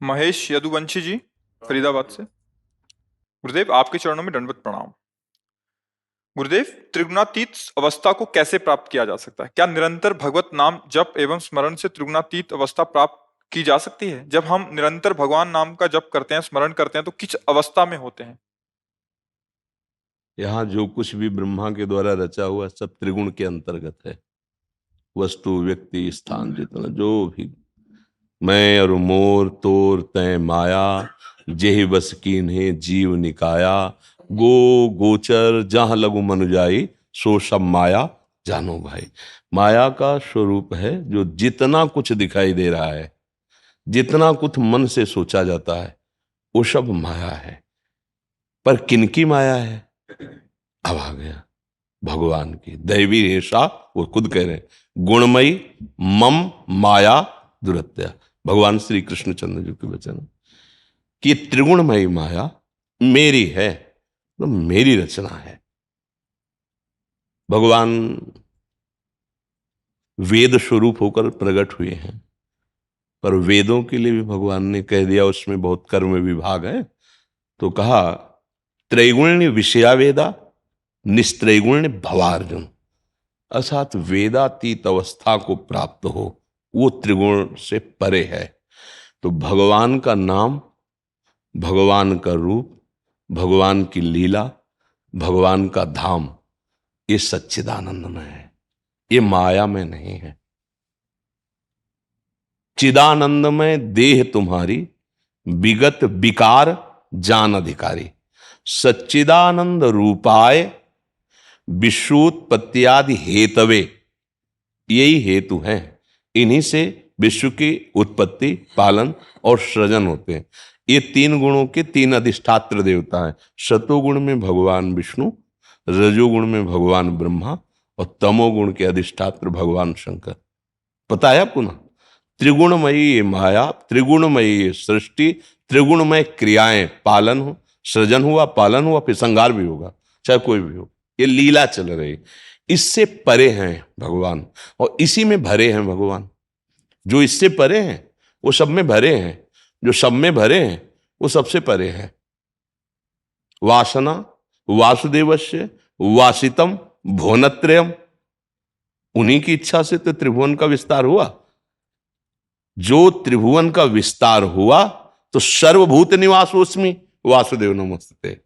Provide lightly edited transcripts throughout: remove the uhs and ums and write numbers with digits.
महेश यदुवंशी जी, फरीदाबाद से। गुरुदेव, आपके चरणों में दंडवत प्रणाम। गुरुदेव, त्रिगुणातीत अवस्था को कैसे प्राप्त किया जा सकता है? क्या निरंतर भगवत नाम जप एवं स्मरण से त्रिगुणातीत अवस्था प्राप्त की जा सकती है? जब हम निरंतर भगवान नाम का जप करते हैं, स्मरण करते हैं, तो किस अवस्था में होते हैं? यहाँ जो कुछ भी ब्रह्मा के द्वारा रचा हुआ सब त्रिगुण के अंतर्गत है। वस्तु, व्यक्ति, स्थान, जितना जो भी मैं और मोर तोर तय माया, जेहि बस कीन्हे जीव निकाया, गो गोचर जहां लगु मनुजाई, सो सब माया जानो भाई। माया का स्वरूप है जो जितना कुछ दिखाई दे रहा है, जितना कुछ मन से सोचा जाता है, वो सब माया है। पर किनकी माया है? अब आ गया भगवान की दैवी रेशा। वो खुद कह रहे हैं, गुणमयी मम माया दुरत्या। भगवान श्री कृष्णचंद्र जी के वचन कि त्रिगुणमयी माया मेरी है, तो मेरी रचना है। भगवान वेद स्वरूप होकर प्रकट हुए हैं, पर वेदों के लिए भी भगवान ने कह दिया उसमें बहुत कर्म विभाग है। तो कहा त्रैगुण्य विषया वेदा निस्त्रैगुण्य भवार्जुन। अर्थात वेदातीत अवस्था को प्राप्त हो, वो त्रिगुण से परे है। तो भगवान का नाम, भगवान का रूप, भगवान की लीला, भगवान का धाम, ये सच्चिदानंद में है, ये माया में नहीं है। चिदानंद में देह तुम्हारी, विगत विकार जान अधिकारी। सच्चिदानंद रूपाय विश्वोत्पत्त्यादि हेतवे, यही हेतु हैं। इन्हीं से विश्व की उत्पत्ति, पालन और सृजन होते हैं। ये तीन गुणों के तीन अधिष्ठात्र देवता हैं। सतोगुण में भगवान विष्णु, रजोगुण में भगवान ब्रह्मा और तमोगुण के अधिष्ठात्र भगवान शंकर। पता है आपको ना? त्रिगुणमयी माया, त्रिगुणमयी सृष्टि, त्रिगुणमय क्रियाएं, पालन हो, सृजन हुआ, पालन हुआ, फिर संहार भी होगा, चाहे कोई भी हो। ये लीला चल रही, इससे परे हैं भगवान और इसी में भरे हैं भगवान। जो इससे परे हैं वो सब में भरे हैं, जो सब में भरे हैं वो सबसे परे हैं। वासना वासुदेवस्य वासितम भुवनत्रयम, उन्हीं की इच्छा से तो त्रिभुवन का विस्तार हुआ। जो त्रिभुवन का विस्तार हुआ तो सर्वभूत निवासोस्मि वासुदेव नमस्ते।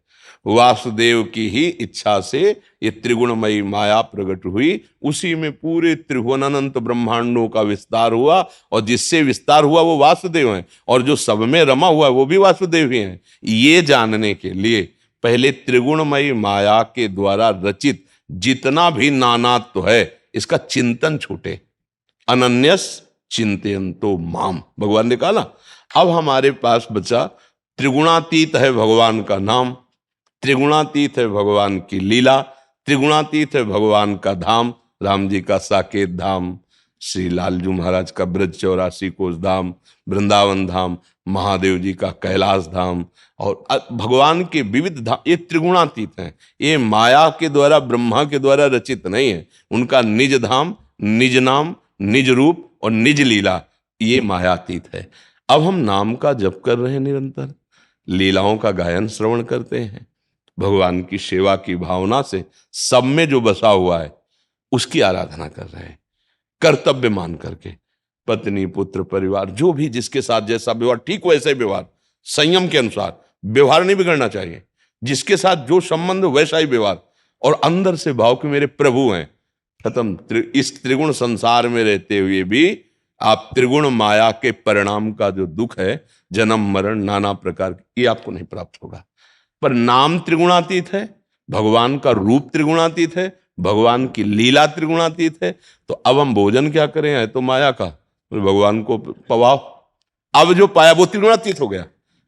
वासुदेव की ही इच्छा से ये त्रिगुणमयी माया प्रकट हुई, उसी में पूरे त्रिभुवन अनंत ब्रह्मांडों का विस्तार हुआ। और जिससे विस्तार हुआ वो वासुदेव हैं, और जो सब में रमा हुआ वो भी वासुदेव ही हैं। ये जानने के लिए पहले त्रिगुणमयी माया के द्वारा रचित जितना भी नानात्व है इसका चिंतन छूटे। अनन्यस चिंतयन्तो माम, भगवान ने कहा ना। अब हमारे पास बचा त्रिगुणातीत है भगवान का नाम, त्रिगुणातीत है भगवान की लीला, त्रिगुणातीत है भगवान का धाम। राम जी का साकेत धाम, श्री लालजू महाराज का ब्रज 84 कोस धाम, वृंदावन धाम, महादेव जी का कैलाश धाम, और भगवान के विविध धाम, ये त्रिगुणातीत हैं। ये माया के द्वारा, ब्रह्मा के द्वारा रचित नहीं है। उनका निज धाम, निज नाम, निज रूप और निज लीला, ये मायातीत है। अब हम नाम का जप कर रहे हैं, निरंतर लीलाओं का गायन श्रवण करते हैं, भगवान की सेवा की भावना से सब में जो बसा हुआ है उसकी आराधना कर रहे हैं, कर्तव्य मान करके। पत्नी, पुत्र, परिवार, जो भी जिसके साथ जैसा व्यवहार, ठीक वैसे व्यवहार, संयम के अनुसार व्यवहार नहीं बिगड़ना चाहिए। जिसके साथ जो संबंध वैसा ही व्यवहार, और अंदर से भाव कि मेरे प्रभु हैं। खत्म। इस त्रिगुण संसार में रहते हुए भी आप त्रिगुण माया के परिणाम का जो दुख है, जन्म मरण नाना प्रकार, ये आपको नहीं प्राप्त होगा। पर नाम त्रिगुणातीत है, भगवान का रूप त्रिगुणातीत है, भगवान की लीला त्रिगुणातीत है। तो अब हम भोजन क्या करें? है तो माया का, भगवान को पवाओ। अब जो पाया वो त्रिगुणातीत हो गया,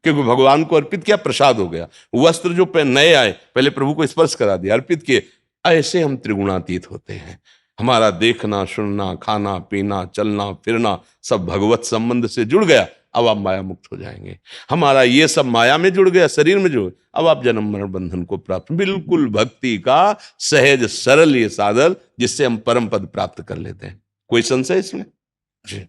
क्योंकि भगवान को अर्पित किया, प्रसाद हो गया। वस्त्र जो नए आए, पहले प्रभु को स्पर्श करा दिया, अर्पित किए। ऐसे हम त्रिगुणातीत होते हैं। हमारा देखना, सुनना, खाना, पीना, चलना, फिरना सब भगवत संबंध से जुड़ गया। अब आप माया मुक्त हो जाएंगे। हमारा ये सब माया में जुड़ गया, शरीर में जुड़, अब आप जन्म मरण बंधन को प्राप्त, बिल्कुल भक्ति का सहज सरल ये साधन, जिससे हम परम पद प्राप्त कर लेते हैं। कोई संशय इसमें? जी।